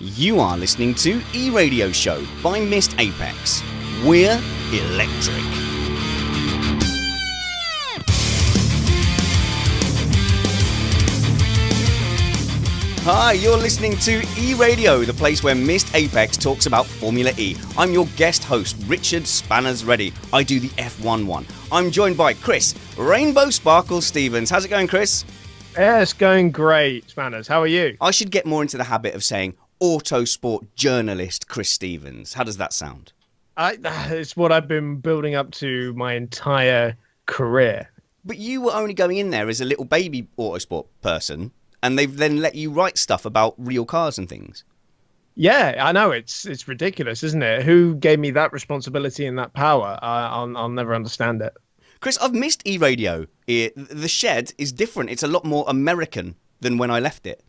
You are listening to eRadio Show by Missed Apex. We're electric. Hi, you're listening to eRadio, the place where Missed Apex talks about Formula E. I'm your guest host, Richard Spanners Ready. I do the F11. I'm joined by Chris Rainbow Sparkle Stevens. How's it going, Chris? Yeah, it's going great, Spanners. How are you? I should get more into the habit of saying autosport journalist Chris Stevens. How does that sound? It's what I've been building up to my entire career. But you were only going in there as a little baby autosport person, and they've then let you write stuff about real cars and things. Yeah, I know. It's ridiculous, isn't it? Who gave me that responsibility and that power? I'll never understand it. Chris, I've missed eRadio. The shed is different. It's a lot more American than when I left it.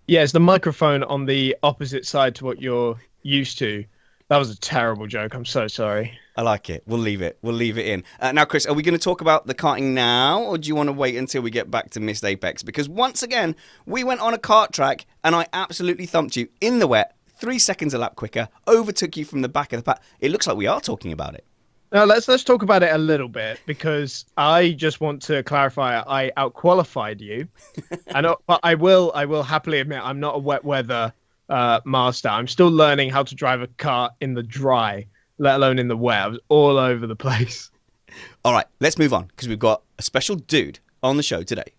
Yeah, it's the microphone on the opposite side to what you're used to. That was a terrible joke. I'm so sorry. I like it. We'll leave it. We'll leave it in. Now, Chris, are we going to talk about the karting now, or do you want to wait until we get back to Missed Apex? Because once again, we went on a kart track, and I absolutely thumped you in the wet, 3 seconds a lap quicker, overtook you from the back of the pack. It looks like we are talking about it. Now, let's talk about it a little bit, because I just want to clarify I outqualified you. But I will happily admit I'm not a wet weather master. I'm still learning how to drive a car in the dry, let alone in the wet. I was all over the place. All right, let's move on, because we've got a special dude on the show today.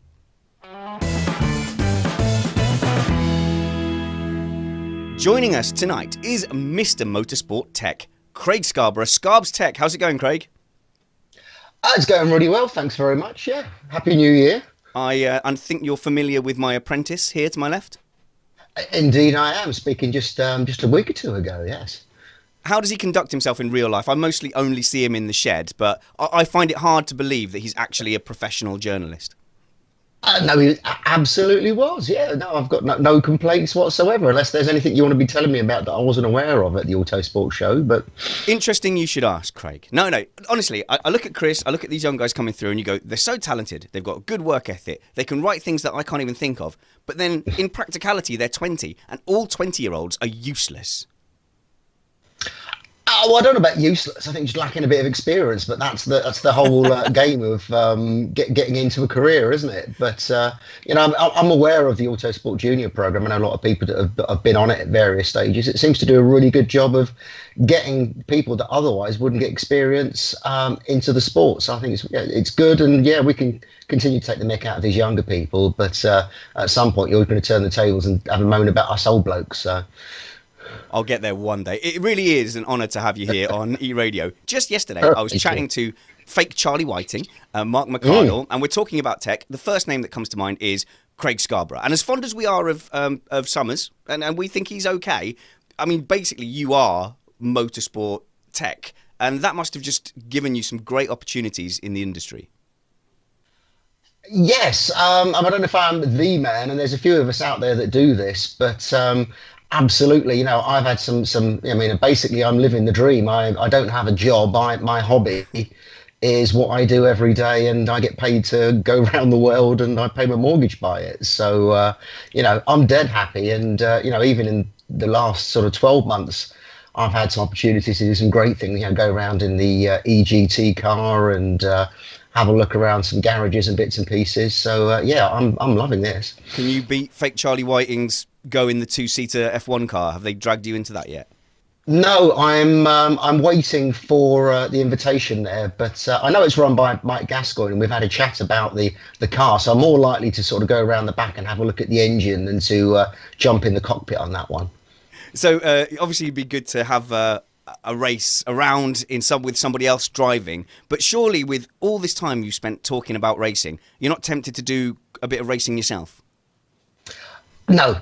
Joining us tonight is Mr. Motorsport Tech, Craig Scarborough, Scarbs Tech. How's it going, Craig? It's going really well, thanks very much. Yeah, Happy New Year. I think you're familiar with my apprentice here to my left. Indeed, I am. Speaking just a week or two ago. Yes. How does he conduct himself in real life? I mostly only see him in the shed, but I find it hard to believe that he's actually a professional journalist. No, he absolutely was. Yeah, no, I've got no complaints whatsoever, unless there's anything you want to be telling me about that I wasn't aware of at the Autosport show. But interesting you should ask, Craig. No, honestly, I look at Chris, I look at these young guys coming through, and you go, they're so talented, they've got a good work ethic, they can write things that I can't even think of. But then, in practicality, they're 20, and all 20-year-olds are useless. Well, I don't know about useless. I think just lacking a bit of experience, but that's the whole game of getting into a career, isn't it? But I'm aware of the Autosport Junior program. I know a lot of people that have been on it at various stages. It seems to do a really good job of getting people that otherwise wouldn't get experience into the sport. So I think it's good, and yeah, we can continue to take the mick out of these younger people. But at some point, you're going to turn the tables and have a moan about us old blokes. So. I'll get there one day. It really is an honour to have you here on eRadio. Just yesterday, I was chatting to fake Charlie Whiting, Mark McCardle, and we're talking about tech. The first name that comes to mind is Craig Scarborough. And as fond as we are of Summers, and we think he's okay, I mean, basically, you are motorsport tech, and that must have just given you some great opportunities in the industry. Yes, I don't know if I'm the man, and there's a few of us out there that do this, but absolutely, I've had some. I mean, basically, I'm living the dream. I don't have a job. My hobby is what I do every day, and I get paid to go around the world, and I pay my mortgage by it. So, I'm dead happy, and even in the last sort of 12 months, I've had some opportunities to do some great things. Go around in the EGT car and have a look around some garages and bits and pieces. So I'm loving this. Can you beat fake Charlie Whiting's go in the two-seater F1 car? Have they dragged you into that yet? No, I'm waiting for the invitation there, but I know it's run by Mike Gascoigne, and we've had a chat about the car, so I'm more likely to sort of go around the back and have a look at the engine than to jump in the cockpit on that one. So obviously it'd be good to have a race around with somebody else driving, but surely with all this time you spent talking about racing, you're not tempted to do a bit of racing yourself? No.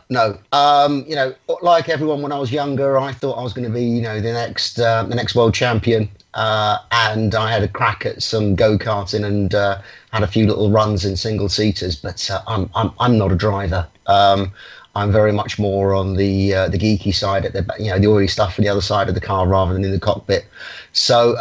Like everyone when I was younger, I thought I was going to be, the next world champion, and I had a crack at some go-karting and had a few little runs in single seaters. But I'm not a driver. I'm very much more on the geeky side, at the oily stuff for the other side of the car rather than in the cockpit. So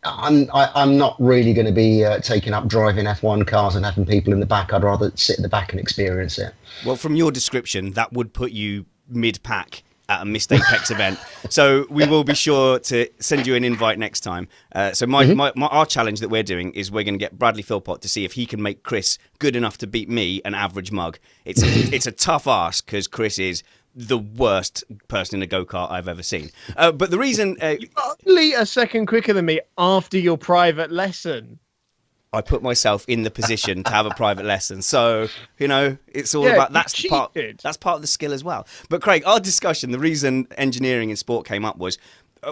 I'm not really going to be taking up driving F1 cars and having people in the back. I'd rather sit in the back and experience it. Well, from your description, that would put you mid-pack at a missed Apex event. So we will be sure to send you an invite next time. So our challenge that we're doing is we're going to get Bradley Philpott to see if he can make Chris good enough to beat me, an average mug. It's a tough ask because Chris is the worst person in a go-kart I've ever seen. But the reason... You're only a second quicker than me after your private lesson. I put myself in the position to have a private lesson. So, it's all about that's part of the skill as well. But Craig, our discussion, the reason engineering in sport came up was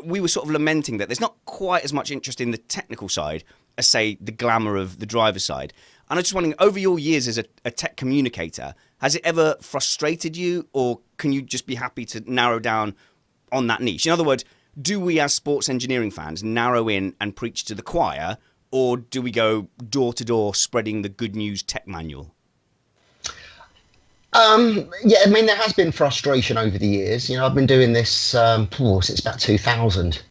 we were sort of lamenting that there's not quite as much interest in the technical side as, say, the glamour of the driver's side. And I'm just wondering, over your years as a tech communicator, has it ever frustrated you, or can you just be happy to narrow down on that niche? In other words, do we as sports engineering fans narrow in and preach to the choir, or do we go door to door spreading the good news tech manual? Yeah, I mean, there has been frustration over the years. I've been doing this since about 2000.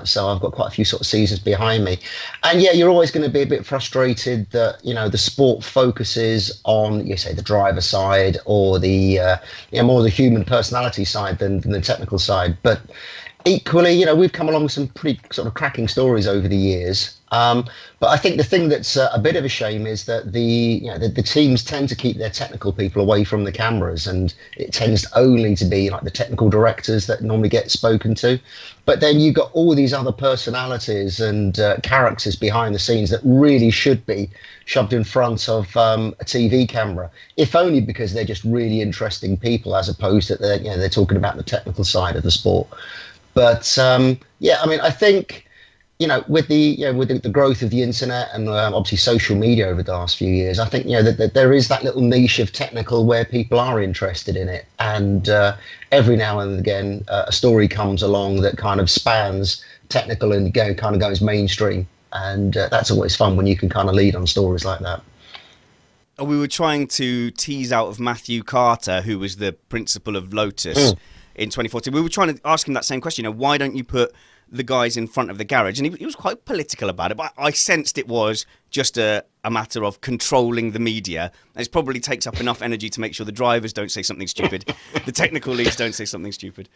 So I've got quite a few sort of seasons behind me. And yeah, you're always going to be a bit frustrated that, the sport focuses on, say, the driver side or the more the human personality side than the technical side. But equally, we've come along with some pretty sort of cracking stories over the years. But I think the thing that's a bit of a shame is that the teams tend to keep their technical people away from the cameras, and it tends only to be like the technical directors that normally get spoken to. But then you've got all these other personalities and characters behind the scenes that really should be shoved in front of a TV camera, if only because they're just really interesting people, as opposed to they're talking about the technical side of the sport. But yeah, I mean, I think, with the growth of the internet and obviously social media over the last few years, I think, that there is that little niche of technical where people are interested in it. And every now and again, a story comes along that kind of spans technical and kind of goes mainstream. And that's always fun when you can kind of lead on stories like that. We were trying to tease out of Matthew Carter, who was the principal of Lotus in 2014. We were trying to ask him that same question. Why don't you put the guys in front of the garage? And he was quite political about it, but I sensed it was just a matter of controlling the media. And it probably takes up enough energy to make sure the drivers don't say something stupid, the technical leads don't say something stupid.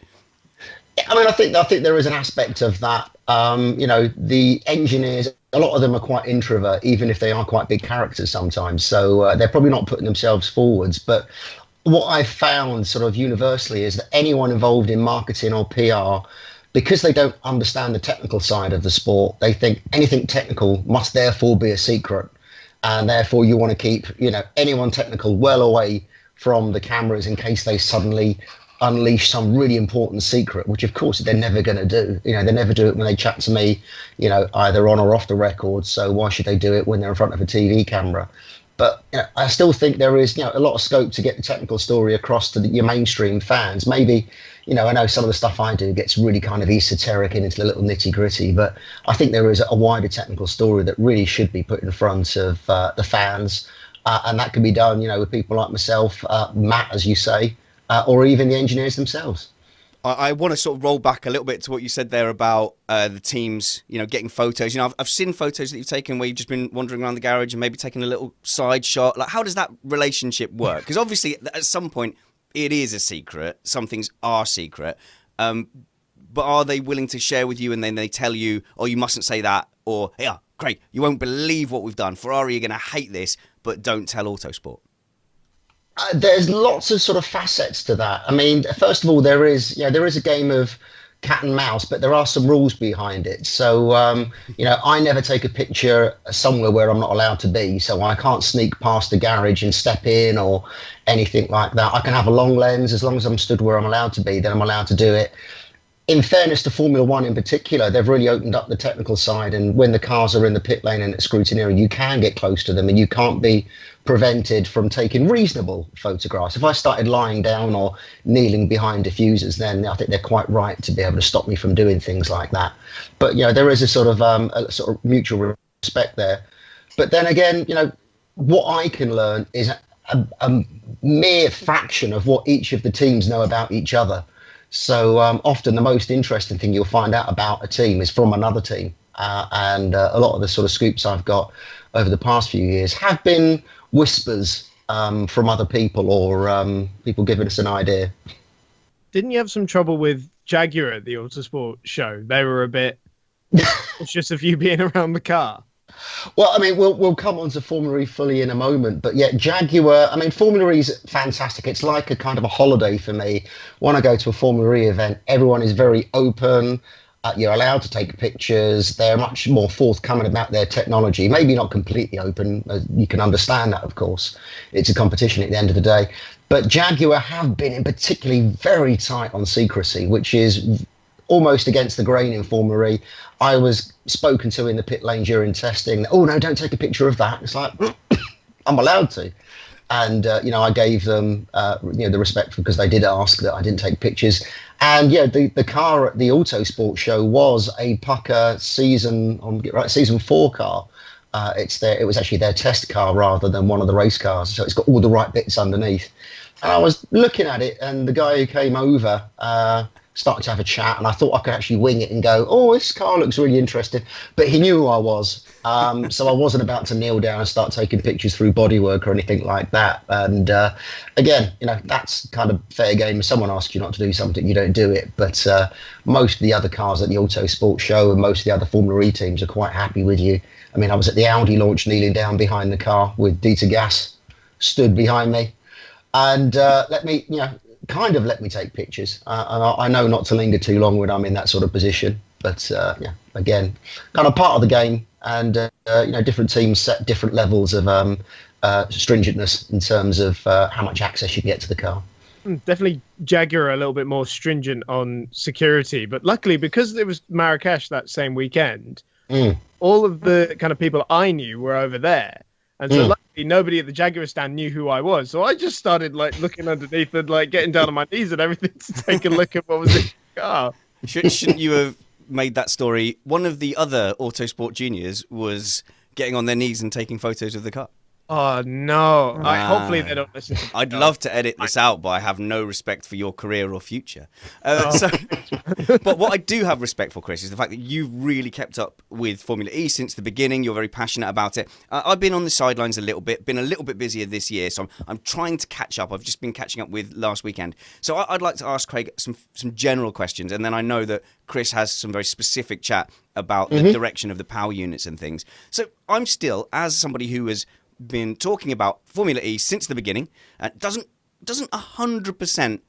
I mean, I think there is an aspect of that. The engineers, a lot of them are quite introvert, even if they are quite big characters sometimes. So they're probably not putting themselves forwards. But what I've found sort of universally is that anyone involved in marketing or PR, because they don't understand the technical side of the sport, they think anything technical must therefore be a secret. And therefore you want to keep, anyone technical well away from the cameras in case they suddenly unleash some really important secret, which of course they're never going to do. They never do it when they chat to me, either on or off the record. So why should they do it when they're in front of a TV camera? But I still think there is a lot of scope to get the technical story across to your mainstream fans. Maybe, I know some of the stuff I do gets really kind of esoteric and into the little nitty gritty, but I think there is a wider technical story that really should be put in front of the fans. And that can be done, with people like myself, Matt, as you say, or even the engineers themselves. I want to sort of roll back a little bit to what you said there about the teams, getting photos. I've seen photos that you've taken where you've just been wandering around the garage and maybe taking a little side shot. Like, how does that relationship work? Because obviously at some point it is a secret. Some things are secret. But are they willing to share with you and then they tell you, oh, you mustn't say that? Or, yeah, Craig, you won't believe what we've done. Ferrari are going to hate this, but don't tell Autosport. There's lots of sort of facets to that. I mean, first of all, there is a game of cat and mouse, but there are some rules behind it. So, I never take a picture somewhere where I'm not allowed to be. So I can't sneak past the garage and step in or anything like that. I can have a long lens as long as I'm stood where I'm allowed to be, then I'm allowed to do it. In fairness to Formula One in particular, they've really opened up the technical side. And when the cars are in the pit lane and it's scrutineering, you can get close to them and you can't be prevented from taking reasonable photographs. If I started lying down or kneeling behind diffusers, then I think they're quite right to be able to stop me from doing things like that. But, there is a sort of mutual respect there. But then again, what I can learn is a mere fraction of what each of the teams know about each other. So often the most interesting thing you'll find out about a team is from another team. And a lot of the sort of scoops I've got over the past few years have been whispers from other people or people giving us an idea. Didn't you have some trouble with Jaguar at the Autosport show? They were a bit just of you being around the car. Well, I mean, we'll come on to Formula E fully in a moment, but yeah, Jaguar, I mean, Formula E is fantastic. It's like a kind of a holiday for me. When I go to a Formula E event, everyone is very open. You're allowed to take pictures. They're much more forthcoming about their technology. Maybe not completely open. You can understand that, of course. It's a competition at the end of the day. But Jaguar have been in particularly very tight on secrecy, which is almost against the grain in Formula E. I was spoken to in the pit lane during testing. Oh, no, don't take a picture of that. It's like, I'm allowed to. And, I gave them, the respect because they did ask that I didn't take pictures. And, yeah, the car at the Autosport show was a Pucker season 4 car. It was actually their test car rather than one of the race cars. So it's got all the right bits underneath. And I was looking at it, and the guy who came over started to have a chat, and I thought I could actually wing it and go, oh, this car looks really interesting. But he knew who I was. So I wasn't about to kneel down and start taking pictures through bodywork or anything like that. And again, that's kind of fair game. If someone asks you not to do something, you don't do it. But most of the other cars at the Autosport show and most of the other Formula E teams are quite happy with you. I mean, I was at the Audi launch kneeling down behind the car with Dieter Gas stood behind me and let me take pictures. I know not to linger too long when I'm in that sort of position. But again, kind of part of the game. And, different teams set different levels of stringentness in terms of how much access you can get to the car. Definitely Jaguar a little bit more stringent on security. But luckily, because it was Marrakesh that same weekend, all of the kind of people I knew were over there. And so luckily, nobody at the Jaguar stand knew who I was. So I just started looking underneath and getting down on my knees and everything to take a look at what was in the car. Shouldn't you have made that story? One of the other Autosport juniors was getting on their knees and taking photos of the car. Oh, no. Hopefully they don't listen to I'd love to edit this out, but I have no respect for your career or future. But what I do have respect for, Chris, is the fact that you've really kept up with Formula E since the beginning. You're very passionate about it. I've been on the sidelines a little bit, been a little bit busier this year, so I'm trying to catch up. I've just been catching up with last weekend. So I'd like to ask Craig some general questions, and then I know that Chris has some very specific chat about the direction of the power units and things. So I'm still, as somebody who has been talking about Formula E since the beginning, doesn't 100%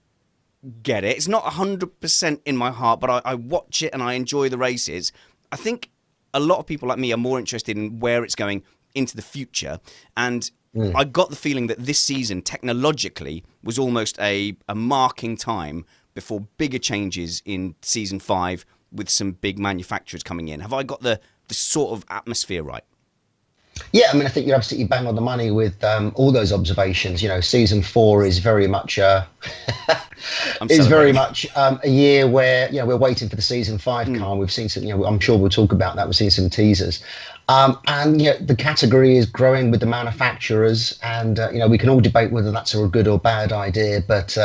get it. It's not 100% in my heart, but I watch it and I enjoy the races. I think a lot of people like me are more interested in where it's going into the future. And I got the feeling that this season, technologically, was almost a marking time before bigger changes in season 5 with some big manufacturers coming in. Have I got the sort of atmosphere right? Yeah, I mean, I think you're absolutely bang on the money with all those observations. Season 4 is very much a year where we're waiting for the season 5 car. We've seen some. I'm sure we'll talk about that. We've seen some teasers, and the category is growing with the manufacturers, and we can all debate whether that's a good or bad idea. But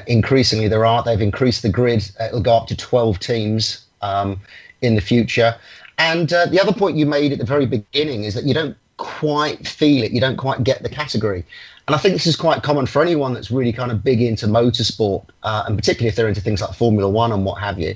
increasingly they've increased the grid. It'll go up to 12 teams in the future. And the other point you made at the very beginning is that you don't quite feel it. You don't quite get the category. And I think this is quite common for anyone that's really kind of big into motorsport, and particularly if they're into things like Formula One and what have you,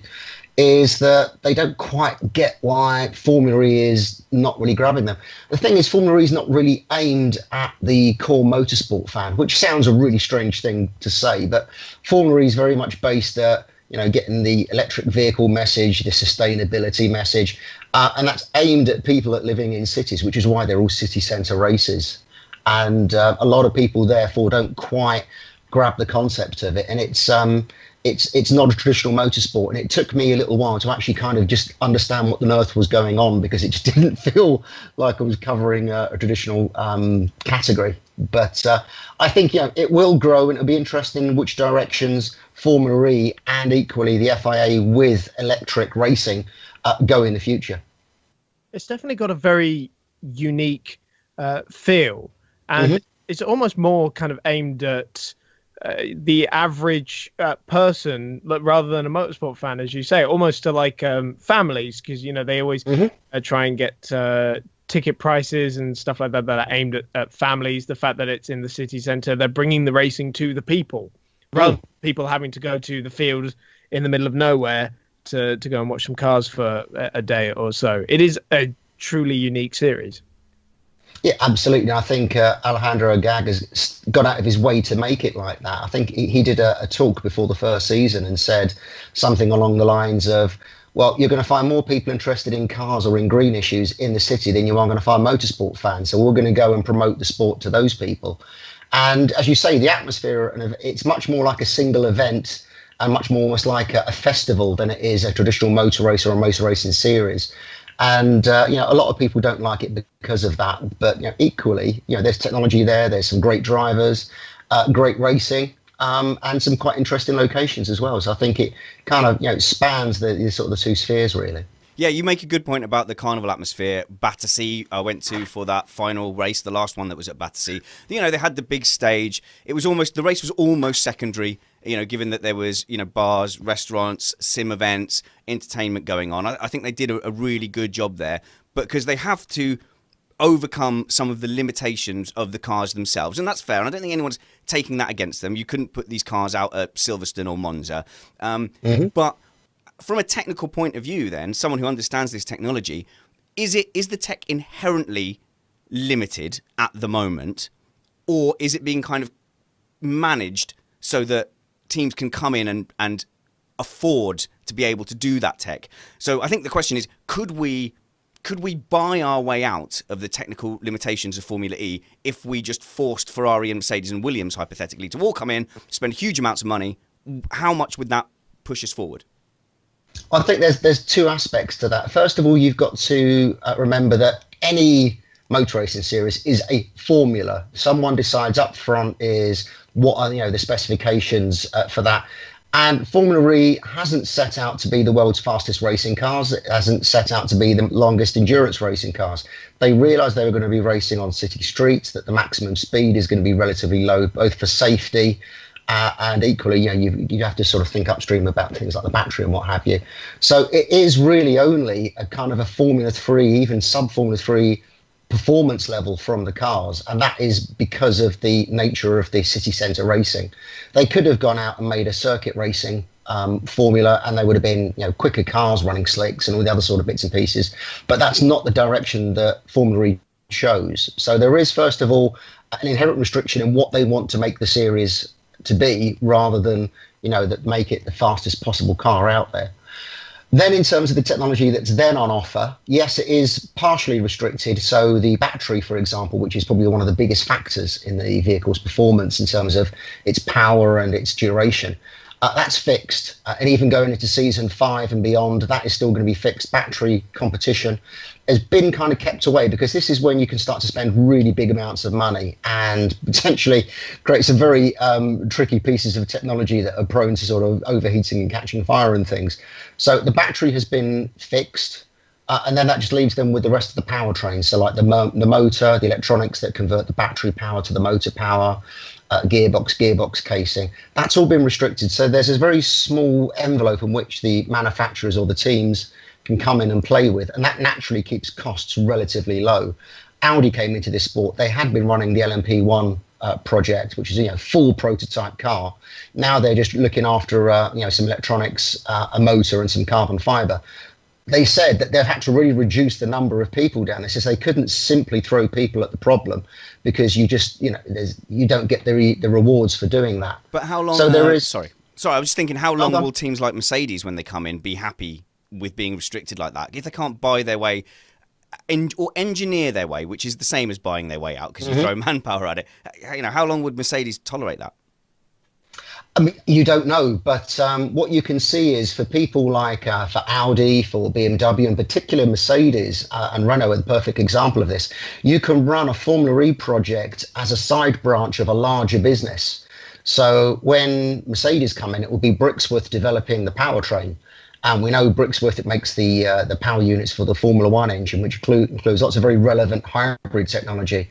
is that they don't quite get why Formula E is not really grabbing them. The thing is, Formula E is not really aimed at the core motorsport fan, which sounds a really strange thing to say, but Formula E is very much based at getting the electric vehicle message, the sustainability message, and that's aimed at people that living in cities, which is why they're all city centre races. And a lot of people, therefore, don't quite grab the concept of it. And it's not a traditional motorsport. And it took me a little while to actually kind of just understand what on earth was going on, because it just didn't feel like I was covering a traditional category. But I think it will grow, and it'll be interesting in which directions Formula E and equally the FIA with electric racing go in the future. It's definitely got a very unique feel, and it's almost more kind of aimed at the average person rather than a motorsport fan, as you say, almost to families, because they always try and get ticket prices and stuff like that are aimed at families. The fact that it's in the city centre, they're bringing the racing to the people, rather than people having to go to the field in the middle of nowhere to go and watch some cars for a day or so. It is a truly unique series. Yeah, absolutely. I think Alejandro Agag has gone out of his way to make it like that. I think he did a talk before the first season and said something along the lines of, well, you're going to find more people interested in cars or in green issues in the city than you are going to find motorsport fans. So we're going to go and promote the sport to those people. And as you say, the atmosphere, it's much more like a single event and much more almost like a festival than it is a traditional motor race or a motor racing series. And, a lot of people don't like it because of that. But equally, there's technology there. There's some great drivers, great racing. And some quite interesting locations as well. So I think it kind of spans the sort of the two spheres really. Yeah, you make a good point about the carnival atmosphere. Battersea, I went to for that final race, the last one that was at Battersea. They had the big stage. The race was almost secondary, given that there was, bars, restaurants, sim events, entertainment going on. I think they did a really good job there, but because they have to overcome some of the limitations of the cars themselves, and that's fair, and I don't think anyone's taking that against them. You couldn't put these cars out at Silverstone or Monza, but from a technical point of view, then someone who understands this technology, is the tech inherently limited at the moment, or is it being kind of managed so that teams can come in and afford to be able to do that tech? So I think the question is, could we buy our way out of the technical limitations of Formula E if we just forced Ferrari and Mercedes and Williams, hypothetically, to all come in, spend huge amounts of money? How much would that push us forward? I think there's two aspects to that. First of all, you've got to remember that any motor racing series is a formula. Someone decides up front is what are the specifications for that. And Formula E hasn't set out to be the world's fastest racing cars. It hasn't set out to be the longest endurance racing cars. They realised they were going to be racing on city streets, that the maximum speed is going to be relatively low, both for safety and equally, you have to sort of think upstream about things like the battery and what have you. So it is really only a kind of a Formula 3, even sub-Formula 3 performance level from the cars, and that is because of the nature of the city centre racing. They could have gone out and made a circuit racing formula, and they would have been quicker cars running slicks and all the other sort of bits and pieces, but that's not the direction that Formula E shows. So there is, first of all, an inherent restriction in what they want to make the series to be, rather than that make it the fastest possible car out there. Then in terms of the technology that's then on offer, yes, it is partially restricted. So the battery, for example, which is probably one of the biggest factors in the vehicle's performance in terms of its power and its duration, that's fixed. And even going into season 5 and beyond, that is still going to be fixed. Battery competition has been kind of kept away, because this is when you can start to spend really big amounts of money and potentially create some very tricky pieces of technology that are prone to sort of overheating and catching fire and things. So the battery has been fixed, and then that just leaves them with the rest of the powertrain. So like the motor, the electronics that convert the battery power to the motor power, gearbox casing, that's all been restricted. So there's a very small envelope in which the manufacturers or the teams can come in and play with, and that naturally keeps costs relatively low. Audi came into this sport. They had been running the LMP1 project, which is a full prototype car. Now they're just looking after some electronics, a motor, and some carbon fiber. They said that they've had to really reduce the number of people down there. Says they couldn't simply throw people at the problem, because you just you don't get the rewards for doing that. But how long? So there is. Sorry, I was just thinking, how long will teams like Mercedes, when they come in, be happy with being restricted like that? If they can't buy their way or engineer their way, which is the same as buying their way out, because you throw manpower at it, how long would Mercedes tolerate that? I mean, you don't know, but what you can see is for people like for Audi, for BMW, in particular Mercedes and Renault are the perfect example of this. You can run a Formula E project as a side branch of a larger business. So when Mercedes come in, it will be Brixworth developing the powertrain. And we know Brixworth, it makes the power units for the Formula One engine, which includes lots of very relevant hybrid technology.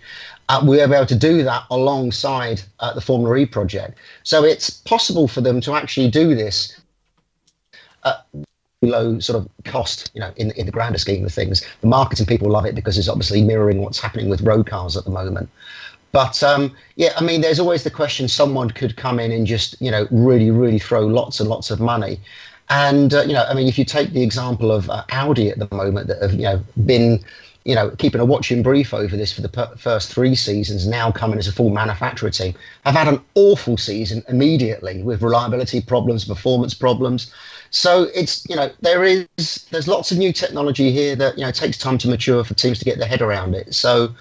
We'll be able to do that alongside the Formula E project. So it's possible for them to actually do this at low sort of cost, in the grander scheme of things. The marketing people love it because it's obviously mirroring what's happening with road cars at the moment. But yeah, I mean, there's always the question: someone could come in and just, really, really throw lots and lots of money. And I mean, if you take the example of Audi at the moment, that have been keeping a watching brief over this for the first 3 seasons, now coming as a full manufacturer team, have had an awful season immediately with reliability problems, performance problems. So it's there's lots of new technology here that it takes time to mature for teams to get their head around it. So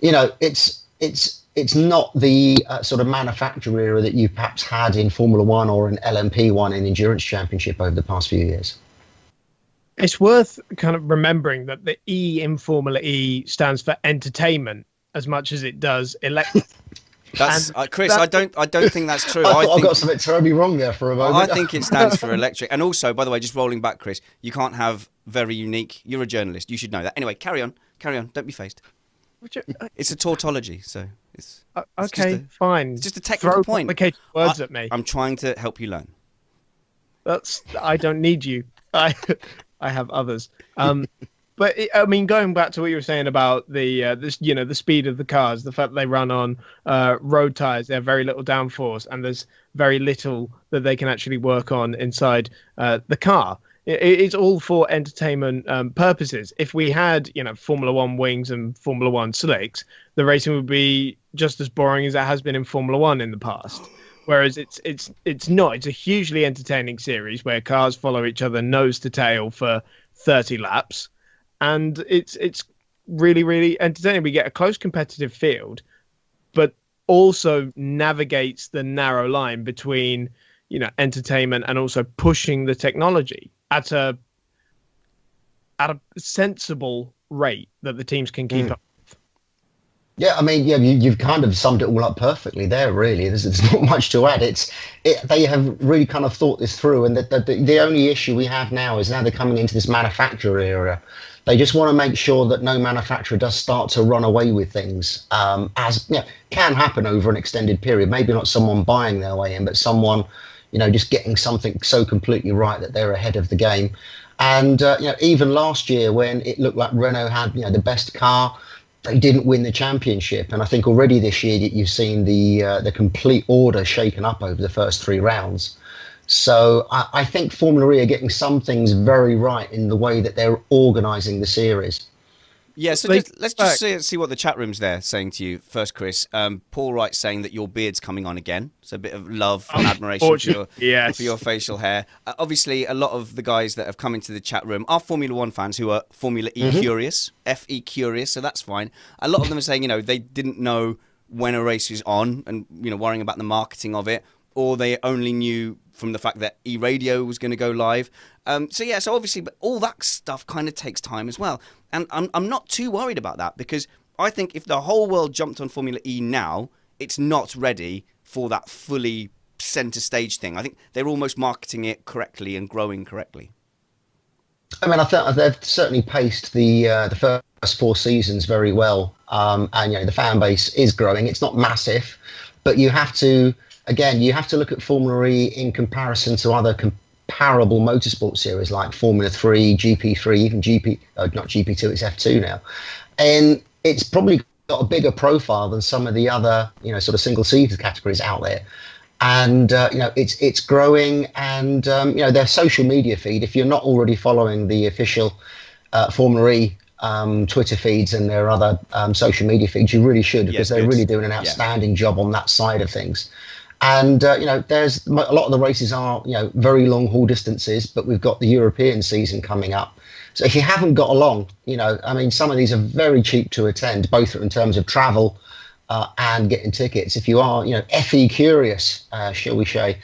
it's not the sort of manufacturer era that you perhaps had in Formula One or in LMP1 in Endurance Championship over the past few years. It's worth kind of remembering that the E in Formula E stands for entertainment as much as it does electric. That's Chris. I don't think that's true. I got something terribly wrong there for a moment. I think it stands for electric. And also, by the way, just rolling back, Chris, you can't have very unique. You're a journalist. You should know that. Anyway, carry on. Don't be phased. It's a tautology, so it's okay. Fine. It's just a technical point. Complicated words at me. I'm trying to help you learn. I don't need you. I have others. But I mean, going back to what you were saying about the speed of the cars, the fact that they run on road tires, they have very little downforce, and there's very little that they can actually work on inside the car. It's all for entertainment purposes. If we had, Formula One wings and Formula One slicks, the racing would be just as boring as it has been in Formula One in the past. Whereas it's not. It's a hugely entertaining series where cars follow each other nose to tail for 30 laps, and it's really, really entertaining. We get a close competitive field, but also navigates the narrow line between entertainment and also pushing the technology at a sensible rate that the teams can keep up. Yeah, I mean, you've kind of summed it all up perfectly there, really. There's not much to add. They have really kind of thought this through, and the only issue we have now is now they're coming into this manufacturer era. They just want to make sure that no manufacturer does start to run away with things, as can happen over an extended period. Maybe not someone buying their way in, but someone, just getting something so completely right that they're ahead of the game. And even last year, when it looked like Renault had the best car, they didn't win the championship. And I think already this year you've seen the complete order shaken up over the first 3 rounds. So I think Formula E are getting some things very right in the way that they're organising the series. Yeah, so let's just see what the chat room's there saying to you first, Chris. Paul Wright's saying that your beard's coming on again. So a bit of love and admiration for your facial hair. Obviously, a lot of the guys that have come into the chat room are Formula One fans who are Formula E curious, FE curious, so that's fine. A lot of them are saying, they didn't know when a race was on and, worrying about the marketing of it, or they only knew from the fact that eRadio was going to go live. So obviously, but all that stuff kind of takes time as well. And I'm not too worried about that, because I think if the whole world jumped on Formula E now, it's not ready for that fully center stage thing. I think they're almost marketing it correctly and growing correctly. I mean, I think they've certainly paced the first 4 seasons very well. And the fan base is growing. It's not massive, but you have to look at Formula E in comparison to other comparable motorsport series like Formula 3, GP3, even not GP2, it's F2 now. And it's probably got a bigger profile than some of the other, sort of single-seater categories out there. And, it's growing, and, their social media feed, if you're not already following the official Formula E Twitter feeds and their other social media feeds, you really should, because they're really doing an outstanding job on that side of things. And, there's a lot of the races are, very long haul distances, but we've got the European season coming up. So if you haven't got along, some of these are very cheap to attend, both in terms of travel and getting tickets. If you are, FE curious, shall we say,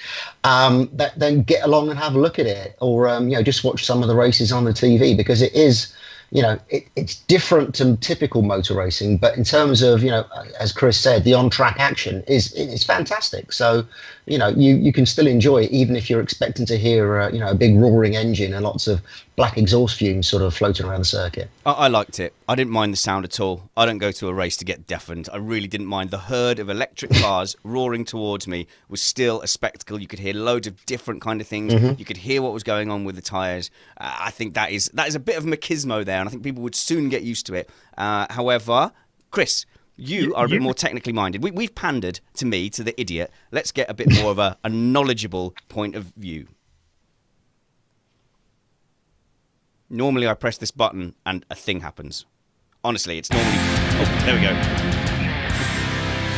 then get along and have a look at it, or, just watch some of the races on the TV, because it is, it's different to typical motor racing, but in terms of, as Chris said, the on-track action is fantastic. So, you can still enjoy it, even if you're expecting to hear, a big roaring engine and lots of black exhaust fumes sort of floating around the circuit. I liked it. I didn't mind the sound at all. I don't go to a race to get deafened. I really didn't mind. The herd of electric cars roaring towards me was still a spectacle. You could hear loads of different kind of things. You could hear what was going on with the tyres. I think that is a bit of machismo there, and I think people would soon get used to it. However, Chris, You are a bit more technically minded. We've pandered to me, to the idiot. Let's get a bit more of a knowledgeable point of view. Normally, I press this button and a thing happens. Honestly, it's normally... Oh, there we go.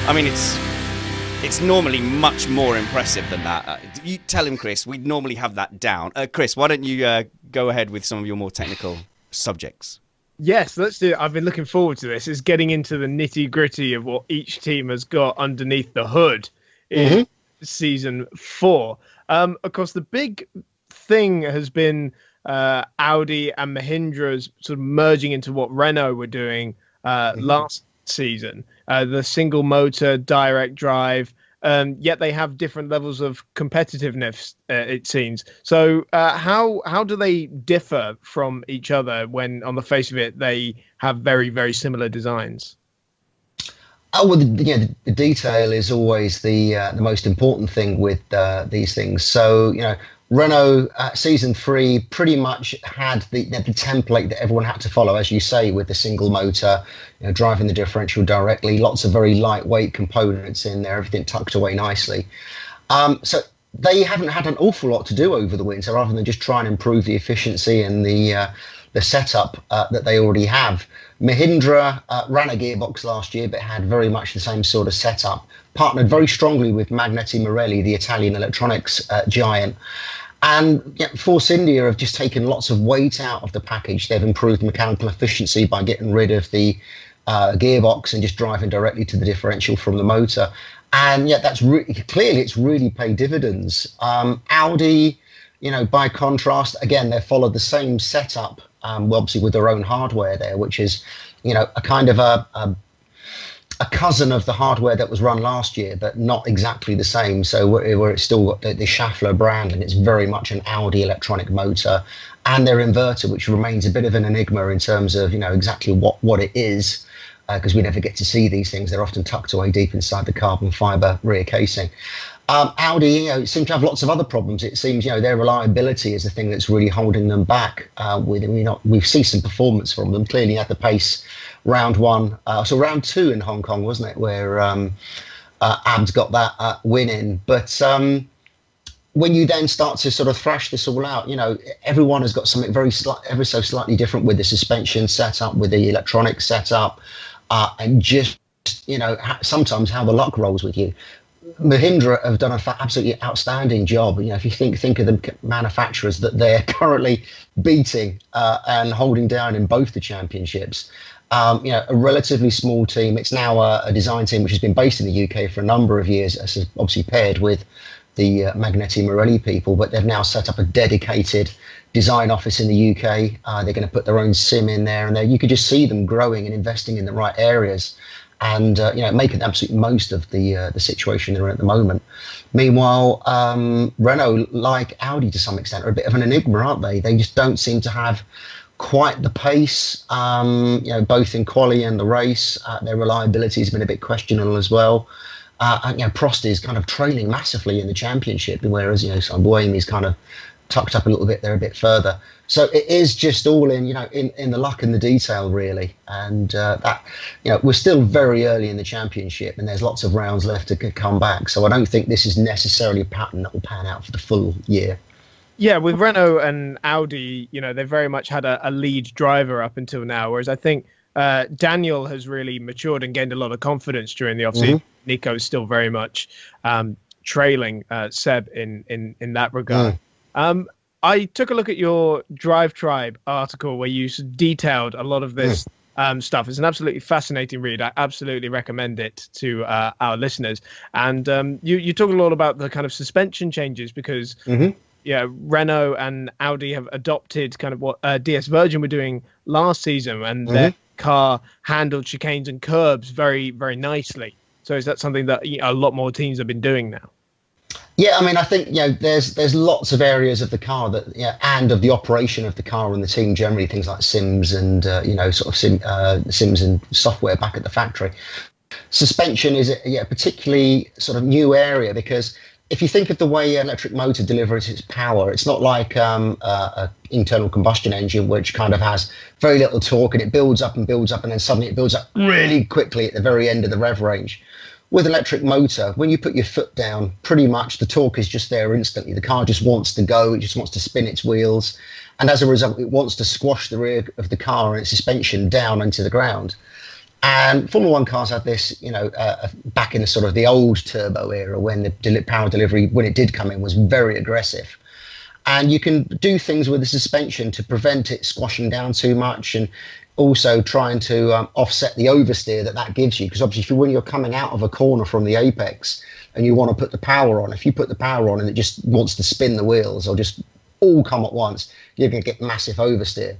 I mean, it's normally much more impressive than that. You tell him, Chris, we normally have that down. Chris, why don't you go ahead with some of your more technical subjects? Yes, let's do it. I've been looking forward to this. Is getting into the nitty gritty of what each team has got underneath the hood in season 4. Of course, the big thing has been Audi and Mahindra's sort of merging into what Renault were doing last season. The single motor, direct drive. Yet they have different levels of competitiveness, it seems. So how do they differ from each other when, on the face of it, they have very, very similar designs? Oh, well, the detail is always the most important thing with these things. So, Renault season 3 pretty much had the template that everyone had to follow, as you say, with the single motor, driving the differential directly, lots of very lightweight components in there, everything tucked away nicely. So they haven't had an awful lot to do over the winter, rather than just try and improve the efficiency and the setup that they already have. Mahindra ran a gearbox last year, but had very much the same sort of setup, partnered very strongly with Magneti Marelli, the Italian electronics giant. And Force India have just taken lots of weight out of the package. They've improved mechanical efficiency by getting rid of the gearbox and just driving directly to the differential from the motor. And yet that's clearly it's really paid dividends. Audi, by contrast, again, they've followed the same setup, obviously with their own hardware there, which is, a kind of a cousin of the hardware that was run last year, but not exactly the same. So where it's still got the Schaeffler brand, and it's very much an Audi electronic motor, and their inverter, which remains a bit of an enigma in terms of, exactly what it is, because we never get to see these things. They're often tucked away deep inside the carbon fiber rear casing. Audi, seem to have lots of other problems. It seems, their reliability is the thing that's really holding them back. We've seen some performance from them. Clearly at the pace round 1, so round 2 in Hong Kong, wasn't it, where Abs got that win in. But when you then start to sort of thrash this all out, everyone has got something ever so slightly different with the suspension setup, with the electronic setup, and just, sometimes how the luck rolls with you. Mahindra have done an absolutely outstanding job. If you think of the manufacturers that they're currently beating and holding down in both the championships, a relatively small team. It's now a design team which has been based in the UK for a number of years, as obviously paired with the Magneti Marelli people, but they've now set up a dedicated design office in the UK. They're going to put their own sim in there, and you could just see them growing and investing in the right areas, and making the absolute most of the situation they're in at the moment. Meanwhile, Renault, like Audi to some extent, are a bit of an enigma, aren't they? They just don't seem to have quite the pace, both in quali and the race. Their reliability has been a bit questionable as well. Prost is kind of trailing massively in the championship, whereas Buemi's kind of tucked up a little bit there, a bit further. So it is just all in the luck and the detail, really. And we're still very early in the championship, and there's lots of rounds left to come back. So I don't think this is necessarily a pattern that will pan out for the full year. Yeah, with Renault and Audi, they've very much had a lead driver up until now, whereas I think Daniel has really matured and gained a lot of confidence during the offseason. Nico's still very much trailing Seb in that regard. I took a look at your Drive Tribe article where you detailed a lot of this stuff. It's an absolutely fascinating read. I absolutely recommend it to our listeners. And you talk a lot about the kind of suspension changes because Renault and Audi have adopted kind of what DS Virgin were doing last season, and their car handled chicanes and curbs very, very nicely. So is that something that a lot more teams have been doing now? Yeah, I mean, I think there's lots of areas of the car that and of the operation of the car and the team generally, things like sims and sims and software back at the factory. Suspension is a particularly sort of new area because if you think of the way an electric motor delivers its power, it's not like a internal combustion engine, which kind of has very little torque and it builds up, and then suddenly it builds up really quickly at the very end of the rev range. With an electric motor, when you put your foot down, pretty much the torque is just there instantly. The car just wants to go, it just wants to spin its wheels, and as a result, it wants to squash the rear of the car and its suspension down into the ground. And Formula One cars had this, back in the sort of the old turbo era, when the power delivery, when it did come in, was very aggressive. And you can do things with the suspension to prevent it squashing down too much, and also trying to offset the oversteer that gives you. Because obviously, when you're coming out of a corner from the apex and you want to put the power on, if you put the power on and it just wants to spin the wheels or just all come at once, you're going to get massive oversteer.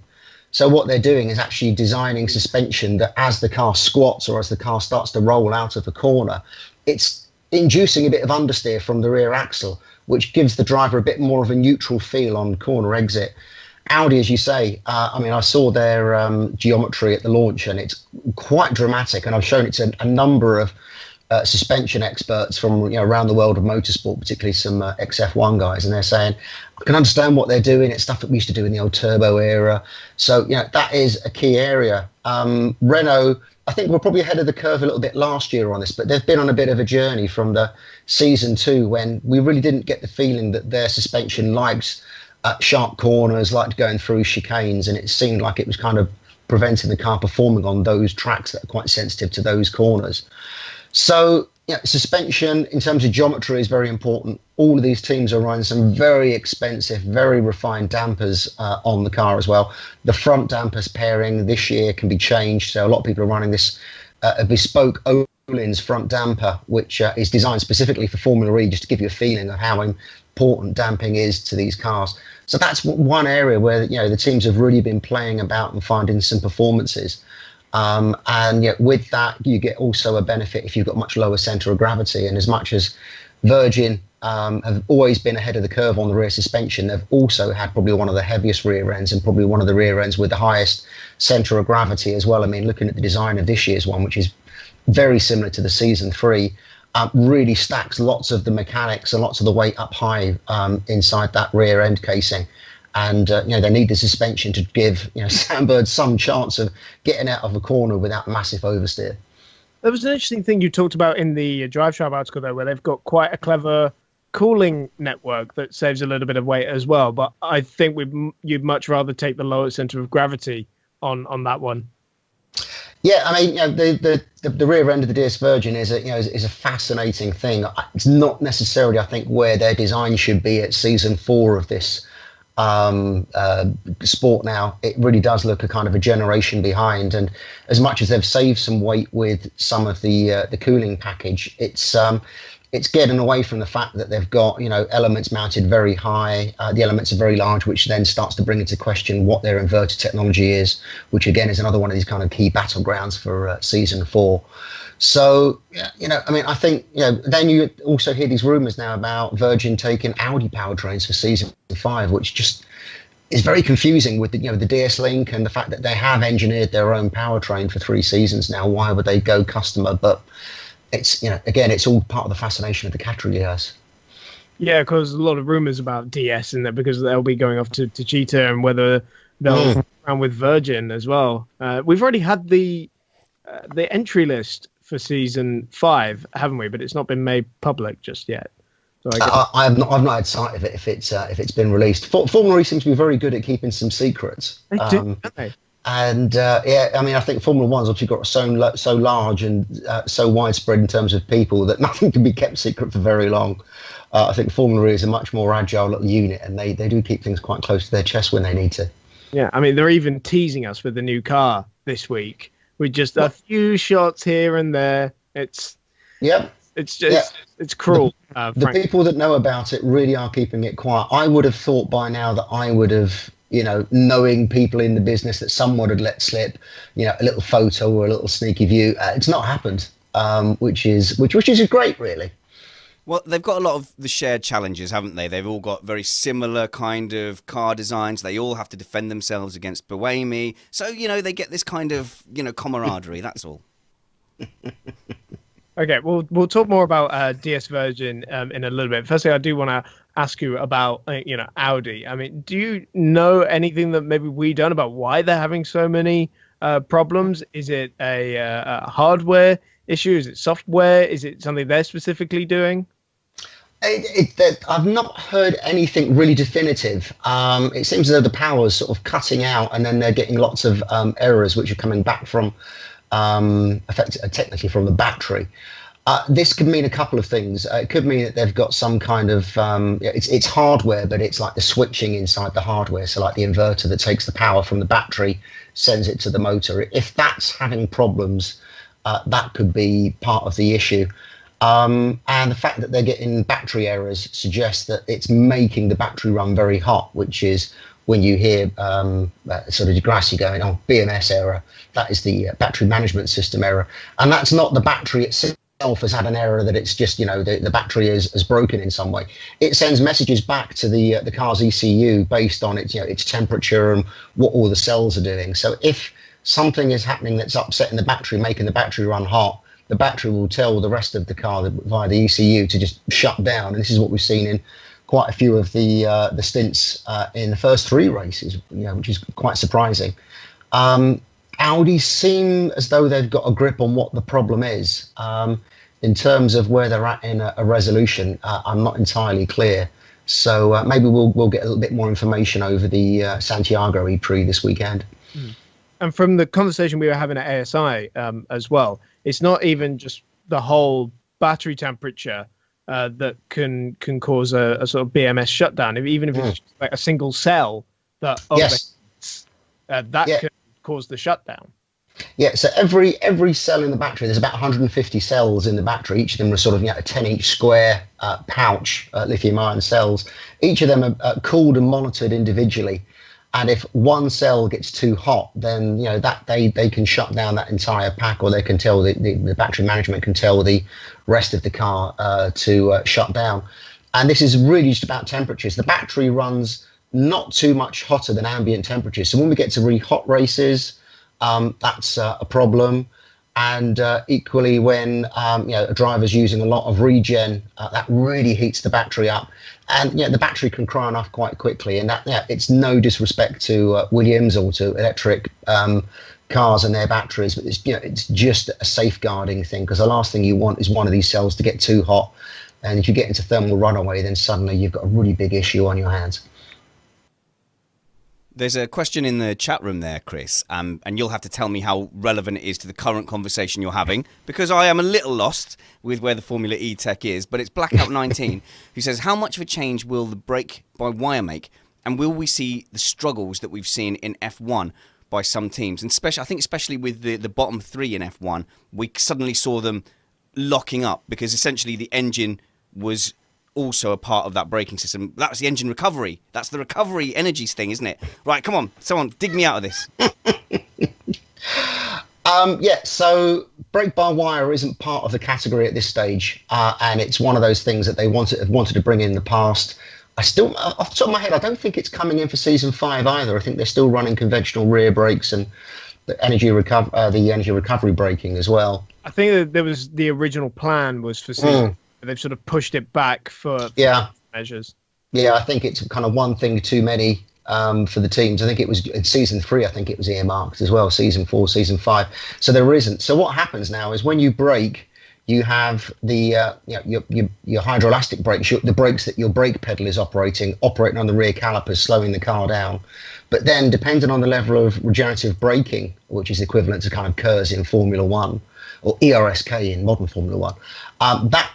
So what they're doing is actually designing suspension that as the car squats or as the car starts to roll out of the corner, it's inducing a bit of understeer from the rear axle, which gives the driver a bit more of a neutral feel on corner exit. Audi, as you say, I saw their geometry at the launch, and it's quite dramatic. And I've shown it to a number of suspension experts from around the world of motorsport, particularly some XF1 guys, and they're saying, I can understand what they're doing. It's stuff that we used to do in the old turbo era. So that is a key area. Renault, I think we're probably ahead of the curve a little bit last year on this, but they've been on a bit of a journey from the season 2, when we really didn't get the feeling that their suspension liked sharp corners, liked going through chicanes, and it seemed like it was kind of preventing the car performing on those tracks that are quite sensitive to those corners. So suspension in terms of geometry is very important. All of these teams are running some very expensive, very refined dampers on the car as well. The front dampers pairing this year can be changed. So a lot of people are running this a bespoke Öhlins front damper, which is designed specifically for Formula E, just to give you a feeling of how important damping is to these cars. So that's one area where the teams have really been playing about and finding some performances. And yet with that, you get also a benefit if you've got much lower center of gravity. And as much as Virgin have always been ahead of the curve on the rear suspension, they've also had probably one of the heaviest rear ends and probably one of the rear ends with the highest center of gravity as well. I mean, looking at the design of this year's one, which is very similar to the season 3, really stacks lots of the mechanics and lots of the weight up high inside that rear end casing. And they need the suspension to give Sandbird some chance of getting out of a corner without massive oversteer. There was an interesting thing you talked about in the Drive Shaft article, though, where they've got quite a clever cooling network that saves a little bit of weight as well. But I think you'd much rather take the lower center of gravity on that one. Yeah, I mean, the rear end of the DS Virgin is a fascinating thing. It's not necessarily, I think, where their design should be at season 4 of this sport now. It really does look a kind of a generation behind, and as much as they've saved some weight with some of the cooling package, it's getting away from the fact that they've got elements mounted very high. The elements are very large, which then starts to bring into question what their inverter technology is, which again is another one of these kind of key battlegrounds for season 4. So, I think, then you also hear these rumours now about Virgin taking Audi powertrains for season 5, which just is very confusing with the DS Link and the fact that they have engineered their own powertrain for 3 seasons now. Why would they go customer? But it's, again, it's all part of the fascination of the category, yes. Yeah, because a lot of rumours about DS in there because they'll be going off to Cheetah, and whether they'll around with Virgin as well. We've already had the entry list for season 5, haven't we? But it's not been made public just yet. So I've not had sight of it if it's been released. Formula E seems to be very good at keeping some secrets. They do, don't they? And I think Formula One's obviously got so large and so widespread in terms of people that nothing can be kept secret for very long. I think Formula E is a much more agile little unit, and they do keep things quite close to their chest when they need to. Yeah, I mean, they're even teasing us with the new car this week with just a few shots here and there. It's cruel. The people that know about it really are keeping it quiet. I would have thought by now that I would have, knowing people in the business, that someone had let slip, a little photo or a little sneaky view. It's not happened, which is great, really. Well, they've got a lot of the shared challenges, haven't they? They've all got very similar kind of car designs. They all have to defend themselves against Buemi. So, they get this kind of, camaraderie, that's all. Okay, we'll talk more about Dispersion in a little bit. Firstly, I do want to ask you about Audi. I mean, do you know anything that maybe we don't about why they're having so many problems? Is it a hardware issue? Is it software? Is it something they're specifically doing? I've not heard anything really definitive. It seems as though the power's sort of cutting out, and then they're getting lots of errors which are coming back from technically from the battery. This could mean a couple of things. It could mean that they've got some kind of it's hardware, but it's like the switching inside the hardware. So like the inverter that takes the power from the battery, sends it to the motor. If that's having problems, that could be part of the issue. And the fact that they're getting battery errors suggests that it's making the battery run very hot, which is when you hear sort of Degrassi going, oh, BMS error, that is the battery management system error. And that's not the battery itself has had an error, that it's just, the battery is broken in some way. It sends messages back to the car's ECU based on its temperature and what all the cells are doing. So if something is happening that's upsetting the battery, making the battery run hot, the battery will tell the rest of the car via the ECU to just shut down. And this is what we've seen in quite a few of the stints in the first 3 races, which is quite surprising. Audi seem as though they've got a grip on what the problem is. In terms of where they're at in a resolution, I'm not entirely clear. So maybe we'll get a little bit more information over the Santiago E-Prix this weekend. And from the conversation we were having at ASI as well, it's not even just the whole battery temperature that can cause a sort of BMS shutdown. Even if it's just like a single cell that overheats, that can cause the shutdown. Yeah, so every cell in the battery, there's about 150 cells in the battery. Each of them are sort of a 10-inch square pouch, lithium-ion cells. Each of them are cooled and monitored individually. And if one cell gets too hot, then that they can shut down that entire pack, or they can tell the battery management can tell the rest of the car to shut down. And this is really just about temperatures. The battery runs not too much hotter than ambient temperatures. So when we get to really hot races, that's a problem. And equally, when a driver's using a lot of regen, that really heats the battery up, and the battery can cry off quite quickly. And that it's no disrespect to Williams or to electric cars and their batteries, but it's just a safeguarding thing, because the last thing you want is one of these cells to get too hot, and if you get into thermal runaway, then suddenly you've got a really big issue on your hands. There's a question in the chat room there, Chris, and you'll have to tell me how relevant it is to the current conversation you're having, because I am a little lost with where the Formula E tech is. But it's Blackout19 who says, how much of a change will the brake-by-wire make, and will we see the struggles that we've seen in F1 by some teams? And I think especially with the bottom 3 in F1, we suddenly saw them locking up, because essentially the engine was also a part of that braking system. That was the engine recovery. That's the recovery energies thing, isn't it? Right, come on, someone dig me out of this. So brake-by-wire isn't part of the category at this stage, and it's one of those things that they wanted to bring in the past. I still, off the top of my head, I don't think it's coming in for season 5 either. I think they're still running conventional rear brakes and the energy recovery braking as well. I think that there was the original plan was for season. They've sort of pushed it back for measures. Yeah, I think it's kind of one thing too many for the teams. I think it was in season 3. I think it was earmarked as well. Season 4, season 5. So there isn't. So what happens now is when you brake, you have the your hydroelastic brakes, the brakes that your brake pedal is operating on the rear calipers, slowing the car down. But then, depending on the level of regenerative braking, which is equivalent to kind of KERS in Formula 1 or ERSK in modern Formula 1, that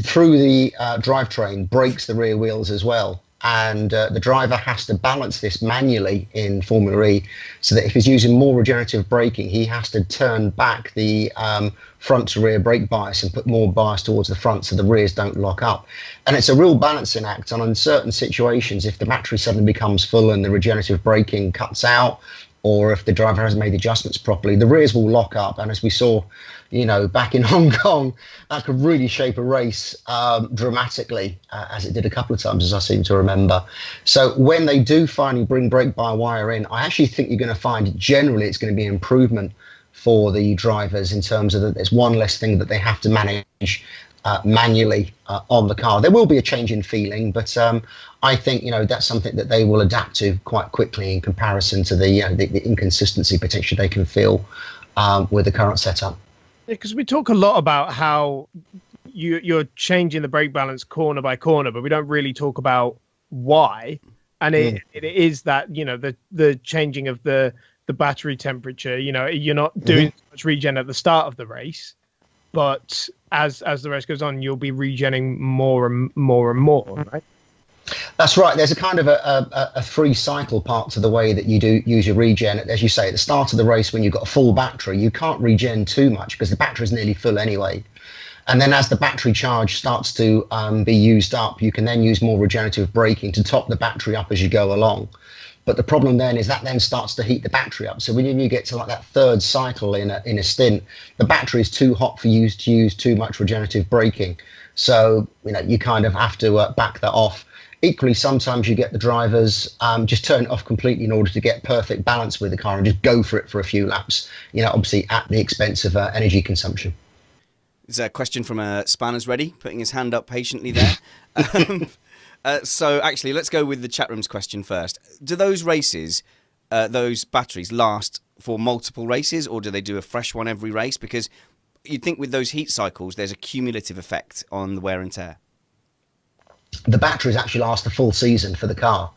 through the drivetrain brakes the rear wheels as well, and the driver has to balance this manually in Formula E, so that if he's using more regenerative braking, he has to turn back the front to rear brake bias and put more bias towards the front so the rears don't lock up. And it's a real balancing act, and in certain situations, if the battery suddenly becomes full and the regenerative braking cuts out, or if the driver hasn't made adjustments properly, the rears will lock up. And as we saw, back in Hong Kong, that could really shape a race dramatically, as it did a couple of times, as I seem to remember. So when they do finally bring brake-by-wire in, I actually think you're going to find generally it's going to be an improvement for the drivers in terms of that there's one less thing that they have to manage manually on the car. There will be a change in feeling, but I think that's something that they will adapt to quite quickly in comparison to the inconsistency potentially they can feel with the current setup. Because we talk a lot about how you're changing the brake balance corner by corner, but we don't really talk about why. And it is that the changing of the battery temperature. You're not doing so much regen at the start of the race, but as the race goes on, you'll be regenning more and more and more, right? That's right. There's a kind of a free cycle part to the way that you do use your regen. As you say, at the start of the race, when you've got a full battery, you can't regen too much because the battery is nearly full anyway. And then as the battery charge starts to be used up, you can then use more regenerative braking to top the battery up as you go along. But the problem then is that then starts to heat the battery up. So when you get to like that third cycle in a stint, the battery is too hot for you to use too much regenerative braking. So you kind of have to back that off. Equally, sometimes you get the drivers just turn it off completely in order to get perfect balance with the car and just go for it for a few laps, obviously at the expense of energy consumption. There's a question from Spanner's Ready, putting his hand up patiently there. So actually, let's go with the chat room's question first. Do those races, those batteries, last for multiple races, or do they do a fresh one every race? Because you'd think with those heat cycles, there's a cumulative effect on the wear and tear. The batteries actually last the full season for the car,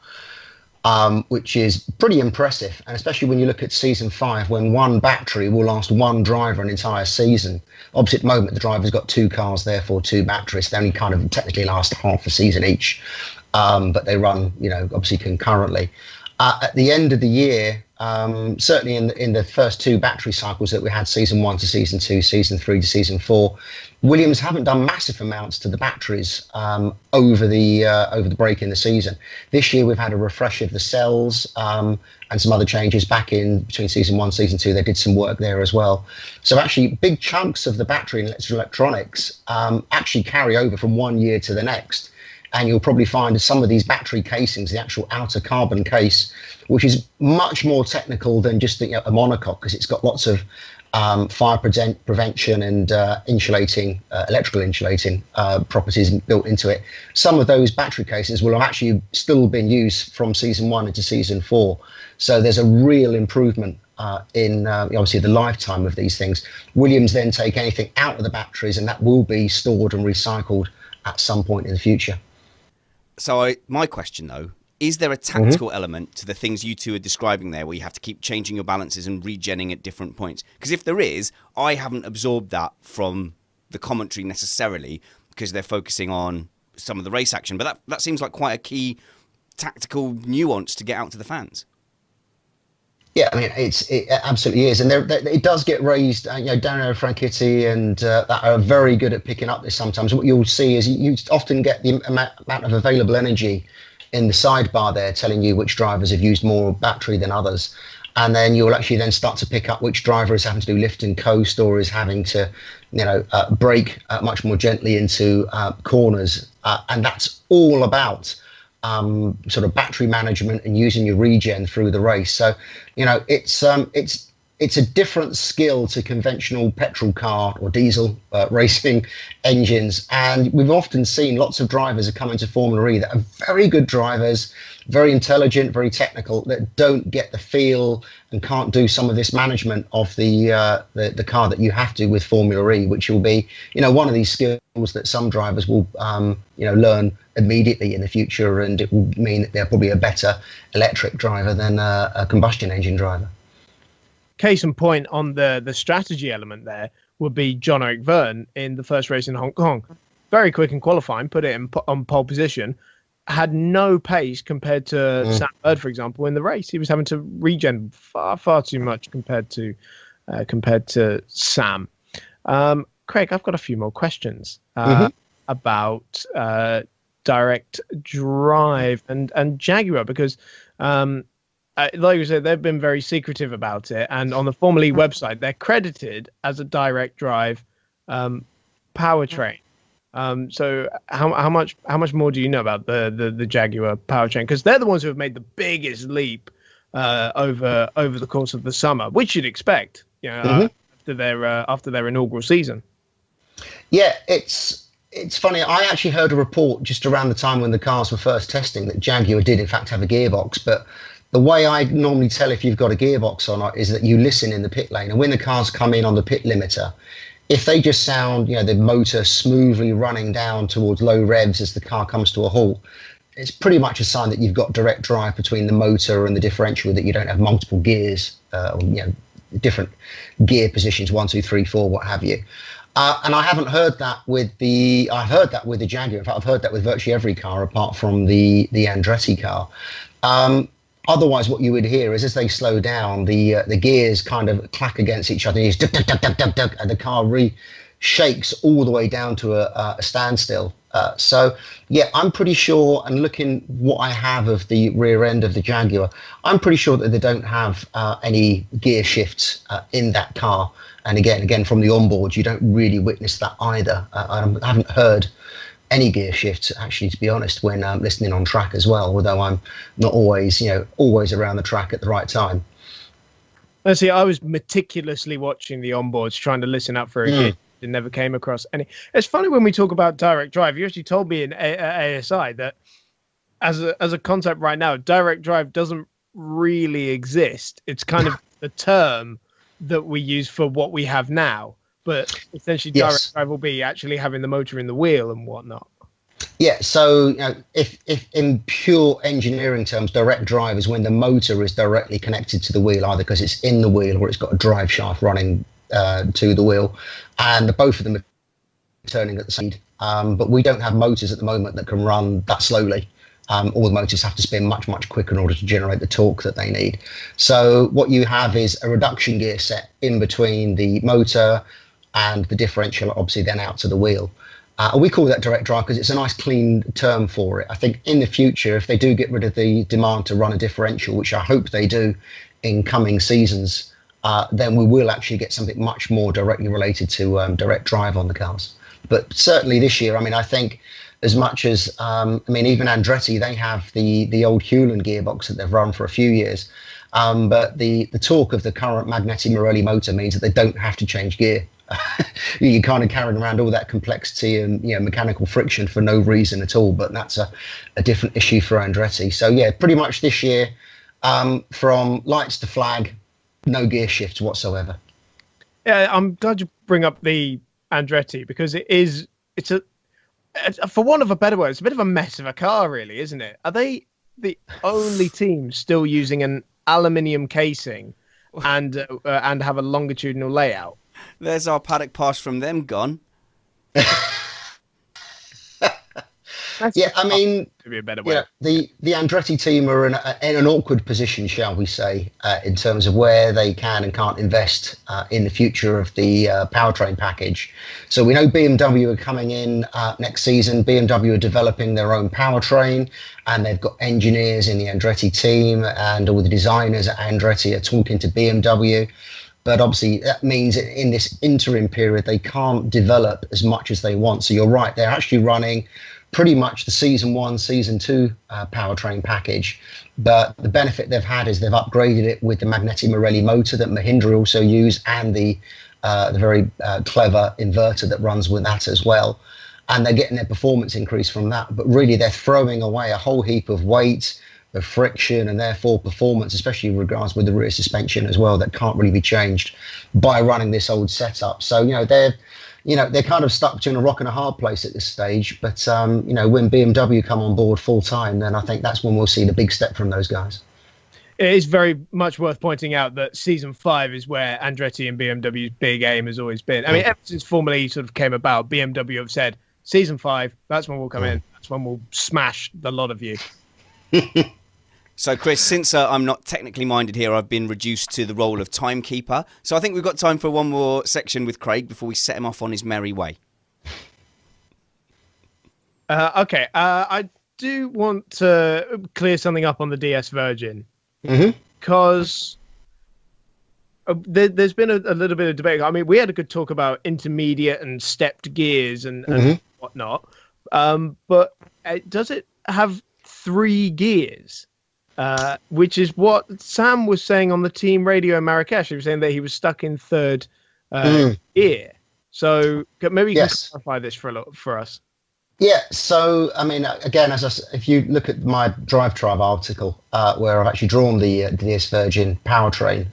which is pretty impressive. And especially when you look at season 5, when one battery will last one driver an entire season. Obviously, at the moment, the driver's got 2 cars, therefore 2 batteries. They only kind of technically last half a season each, but they run, obviously concurrently. At the end of the year, certainly in the first 2 battery cycles that we had, season 1 to season 2, season 3 to season 4, Williams haven't done massive amounts to the batteries over the break in the season. This year we've had a refresh of the cells and some other changes back in between season 1 season 2. They did some work there as well. So actually big chunks of the battery and electronics actually carry over from one year to the next. And you'll probably find some of these battery casings, the actual outer carbon case, which is much more technical than just a monocoque, because it's got lots of fire prevention and electrical insulating properties built into it. Some of those battery cases will have actually still been used from season 1 into season 4. So there's a real improvement in obviously the lifetime of these things. Williams then take anything out of the batteries, and that will be stored and recycled at some point in the future. So my question, though, is there a tactical element to the things you two are describing there where you have to keep changing your balances and regenning at different points? Because if there is, I haven't absorbed that from the commentary necessarily because they're focusing on some of the race action. But that seems like quite a key tactical nuance to get out to the fans. Yeah, I mean, it absolutely is. And it does get raised. Daniel Franchitti and that are very good at picking up this sometimes. What you'll see is you often get the amount of available energy in the sidebar there telling you which drivers have used more battery than others. And then you'll actually then start to pick up which driver is having to do lift and coast or is having to, brake much more gently into corners. And that's all about sort of battery management and using your regen through the race. So, it's a different skill to conventional petrol car or diesel racing engines. And we've often seen lots of drivers that come into Formula E that are very good drivers, very intelligent, very technical, that don't get the feel and can't do some of this management of the car that you have to with Formula E, which will be, one of these skills that some drivers will, learn immediately in the future. And it will mean that they're probably a better electric driver than a combustion engine driver. Case in point on the strategy element there would be John-Eric Verne in the first race in Hong Kong. Very quick in qualifying, put it on pole position, had no pace compared to Sam Bird, for example, in the race. He was having to regen far too much compared to Sam. Craig, I've got a few more questions about direct drive and Jaguar, because like you said, they've been very secretive about it, and on the Formula E website, they're credited as a direct drive powertrain. So how much more do you know about the Jaguar powertrain? Because they're the ones who have made the biggest leap over the course of the summer, which you'd expect. after their inaugural season. Yeah, it's funny. I actually heard a report just around the time when the cars were first testing that Jaguar did in fact have a gearbox, but the way I normally tell if you've got a gearbox or not is that you listen in the pit lane, and when the cars come in on the pit limiter, if they just sound, the motor smoothly running down towards low revs as the car comes to a halt, it's pretty much a sign that you've got direct drive between the motor and the differential, that you don't have multiple gears, different gear positions, 1, 2, 3, 4, what have you. And I haven't heard that with the. I've heard that with the Jaguar. In fact, I've heard that with virtually every car apart from the Andretti car. Otherwise, what you would hear is as they slow down, the gears kind of clack against each other, and the car shakes all the way down to a standstill. So, yeah, I'm pretty sure, and looking what I have of the rear end of the Jaguar, I'm pretty sure that they don't have any gear shifts in that car. And again, from the onboard, you don't really witness that either. I haven't heard any gear shifts, actually, to be honest, when listening on track as well, although I'm not always around the track at the right time. Let's see, I was meticulously watching the onboards, trying to listen up for a gear. It never came across any. It's funny when we talk about direct drive. You actually told me in ASI that as a concept right now, direct drive doesn't really exist. It's kind of the term that we use for what we have now. But essentially, direct drive will be actually having the motor in the wheel and whatnot. Yeah, so if in pure engineering terms, direct drive is when the motor is directly connected to the wheel, either because it's in the wheel or it's got a drive shaft running to the wheel, and both of them are turning at the same speed. But we don't have motors at the moment that can run that slowly. All the motors have to spin much, much quicker in order to generate the torque that they need. So what you have is a reduction gear set in between the motor and the differential, obviously then out to the wheel. We call that direct drive because it's a nice clean term for it. I think in the future, if they do get rid of the demand to run a differential, which I hope they do in coming seasons, then we will actually get something much more directly related to direct drive on the cars. But certainly this year, I think as much as, even Andretti, they have the old Hewland gearbox that they've run for a few years. But the torque of the current Magneti Marelli motor means that they don't have to change gear. You're kind of carrying around all that complexity and mechanical friction for no reason at all. But that's a different issue for Andretti. So yeah, pretty much this year, from lights to flag, no gear shifts whatsoever. Yeah, I'm glad you bring up the Andretti because it's for want of a better word, it's a bit of a mess of a car, really, isn't it? Are they the only team still using an aluminium casing and have a longitudinal layout? There's our paddock pass from them gone. Yeah, to be a better way. The Andretti team are in an awkward position, shall we say, in terms of where they can and can't invest in the future of the powertrain package. So we know BMW are coming in next season. BMW are developing their own powertrain, and they've got engineers in the Andretti team, and all the designers at Andretti are talking to BMW. But obviously, that means in this interim period, they can't develop as much as they want. So you're right, they're actually running pretty much the season 1, season 2 powertrain package. But the benefit they've had is they've upgraded it with the Magneti Marelli motor that Mahindra also use, and the very clever inverter that runs with that as well. And they're getting their performance increase from that. But really, they're throwing away a whole heap of weight, of friction, and therefore performance, especially in regards with the rear suspension as well, that can't really be changed by running this old setup. So, they're kind of stuck between a rock and a hard place at this stage. But, when BMW come on board full time, then I think that's when we'll see the big step from those guys. It is very much worth pointing out that season 5 is where Andretti and BMW's big aim has always been. Ever since Formula E sort of came about, BMW have said, season 5, that's when we'll come in. That's when we'll smash the lot of you. So, Chris, since I'm not technically minded here, I've been reduced to the role of timekeeper. So I think we've got time for one more section with Craig before we set him off on his merry way. Okay. I do want to clear something up on the DS Virgin. Because there's been a little bit of debate. We had a good talk about intermediate and stepped gears and whatnot. But does it have 3 gears? which is what Sam was saying on the team radio in Marrakesh. He was saying that he was stuck in third gear. So maybe you can clarify this for us. Yeah, so I mean, again, if you look at my Drive Tribe article, where I've actually drawn the Dispersion powertrain,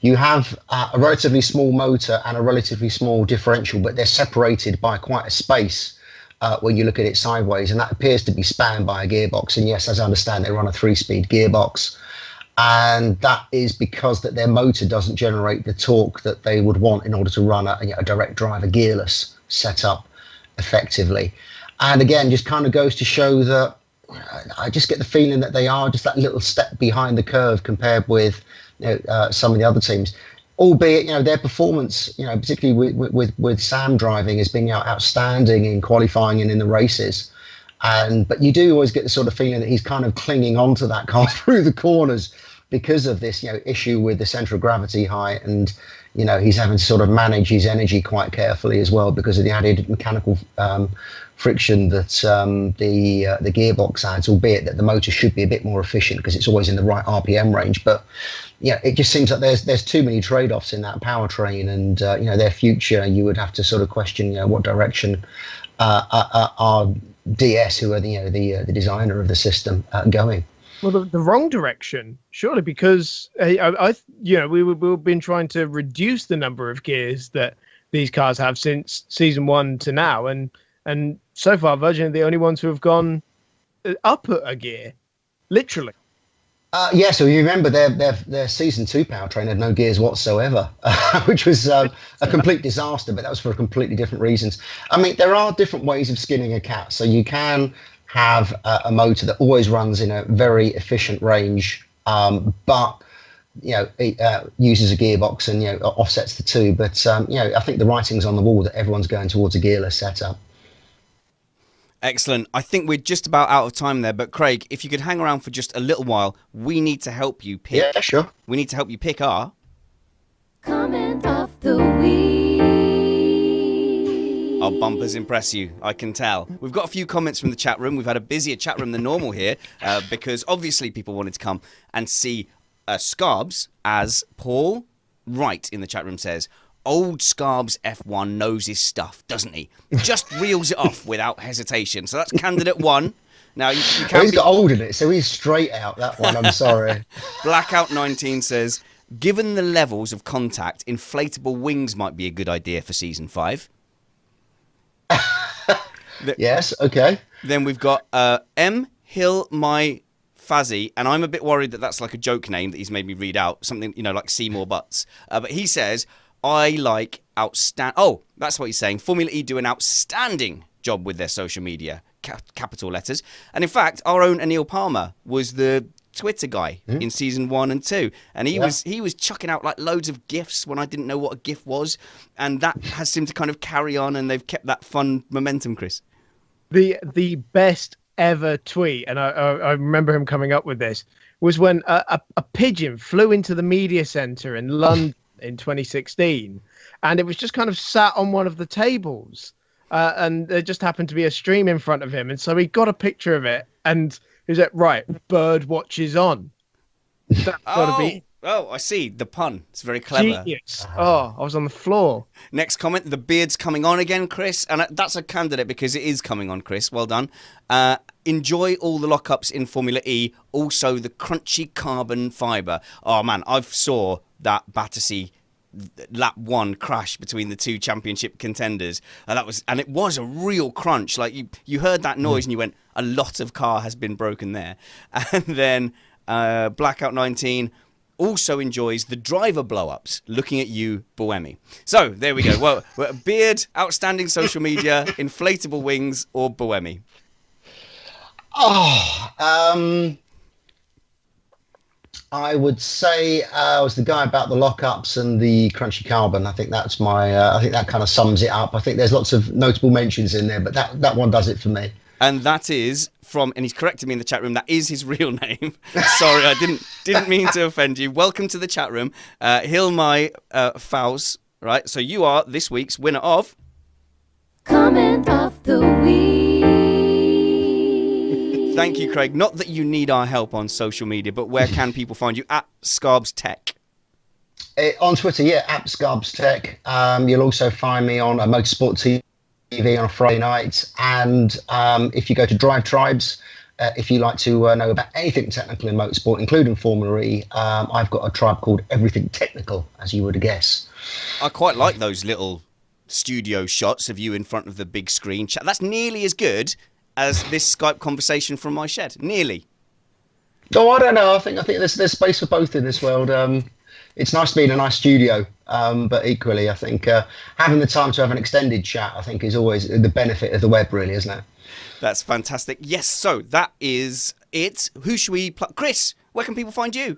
you have a relatively small motor and a relatively small differential, but they're separated by quite a space when you look at it sideways, and that appears to be spanned by a gearbox. And yes, as I understand, they run a 3-speed gearbox, and that is because that their motor doesn't generate the torque that they would want in order to run a direct drive, a gearless setup effectively. And again, just kind of goes to show that I just get the feeling that they are just that little step behind the curve compared with some of the other teams. Albeit, their performance, particularly with Sam driving, has been outstanding in qualifying and in the races. But you do always get the sort of feeling that he's kind of clinging onto that car through the corners because of this issue with the center of gravity height, and he's having to sort of manage his energy quite carefully as well because of the added mechanical friction that the gearbox adds, albeit that the motor should be a bit more efficient because it's always in the right RPM range. But it just seems like there's too many trade-offs in that powertrain, and their future, you would have to sort of question what direction are DS, who are the designer of the system, going. Well, the wrong direction, surely, because we've been trying to reduce the number of gears that these cars have since season 1 to now, and so far Virgin are the only ones who have gone up a gear, literally. So you remember their season 2 powertrain had no gears whatsoever, which was a complete disaster, but that was for completely different reasons. I mean, there are different ways of skinning a cat. So you can have a motor that always runs in a very efficient range, but it uses a gearbox and offsets the two. But I think the writing's on the wall that everyone's going towards a gearless setup. Excellent. I think we're just about out of time there, but Craig, if you could hang around for just a little while, we need to help you pick. Yeah, sure. We need to help you pick our comment of the week. Our bumpers impress you, I can tell. We've got a few comments from the chat room. We've had a busier chat room than normal here because obviously people wanted to come and see Scarbs, as Paul Wright in the chat room says. Old Scarbs F1 knows his stuff, doesn't he? Just reels it off without hesitation. So that's candidate 1. Now you can't. He's got old in it, so he's straight out that one. I'm sorry. Blackout 19 says, given the levels of contact, inflatable wings might be a good idea for season 5. Yes. Okay. Then we've got M Hill My Fazzy, and I'm a bit worried that that's like a joke name that he's made me read out, something like Seymour Butts. But he says, I like outstanding. Oh, that's what he's saying. Formula E do an outstanding job with their social media, capital letters. And in fact, our own Anil Palmer was the Twitter guy in season 1 and 2, and he was chucking out like loads of GIFs when I didn't know what a GIF was, and that has seemed to kind of carry on, and they've kept that fun momentum, Chris. The best ever tweet, and I remember him coming up with this, was when a pigeon flew into the media centre in London in 2016, and it was just kind of sat on one of the tables, and there just happened to be a stream in front of him, and so he got a picture of it, and he was like, right, bird watches on. That's gotta be. Oh, I see the pun. It's very clever. Genius. Oh, I was on the floor. Next comment, the beard's coming on again, Chris, and that's a candidate because it is coming on, Chris. Well done. Enjoy all the lockups in Formula E. Also, the crunchy carbon fibre. Oh man, I saw that Battersea lap 1 crash between the 2 championship contenders, and it was a real crunch. Like you heard that noise and you went, a lot of car has been broken there. And then Blackout 19 also enjoys the driver blow-ups. Looking at you, Boemi. So there we go. Well, beard, outstanding social media, inflatable wings, or Boemi. I would say I was the guy about the lockups and the crunchy carbon. I think that's I think that kind of sums it up. I think there's lots of notable mentions in there, but that one does it for me. And that is from, and he's corrected me in the chat room, that is his real name. Sorry, I didn't mean to offend you. Welcome to the chat room. Hilmai Faust, right? So you are this week's winner of comment of the week. Thank you, Craig. Not that you need our help on social media, but where can people find you? At Scarbs Tech. On Twitter, yeah, at Scarbs Tech. You'll also find me on Motorsport TV on a Friday night. And if you go to Drive Tribes, if you like to know about anything technical in motorsport, including Formula E, I've got a tribe called Everything Technical, as you would guess. I quite like those little studio shots of you in front of the big screen. That's nearly as good as this Skype conversation from my shed. Nearly. Oh, I don't know. I think there's space for both in this world. It's nice to be in a nice studio, but equally, I think having the time to have an extended chat, I think, is always the benefit of the web, really, isn't it? That's fantastic. Yes, so that is it. Who should we Chris, where can people find you?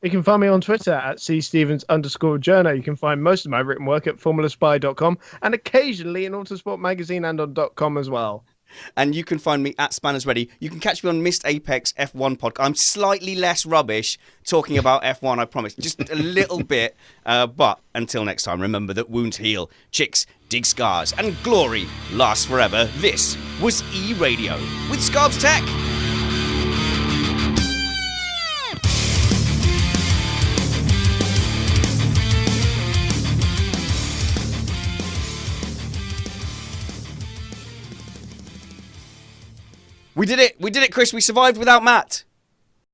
You can find me on Twitter at cstevens_journo. You can find most of my written work at formulaspy.com and occasionally in Autosport Magazine and on .com as well. And you can find me at Spanners Ready. You can catch me on Missed Apex F1 podcast. I'm slightly less rubbish talking about F1, I promise. Just a little bit. But until next time, remember that wounds heal, chicks dig scars, and glory lasts forever. This was eRadio with Scarbs Tech. We did it, Chris. We survived without Matt.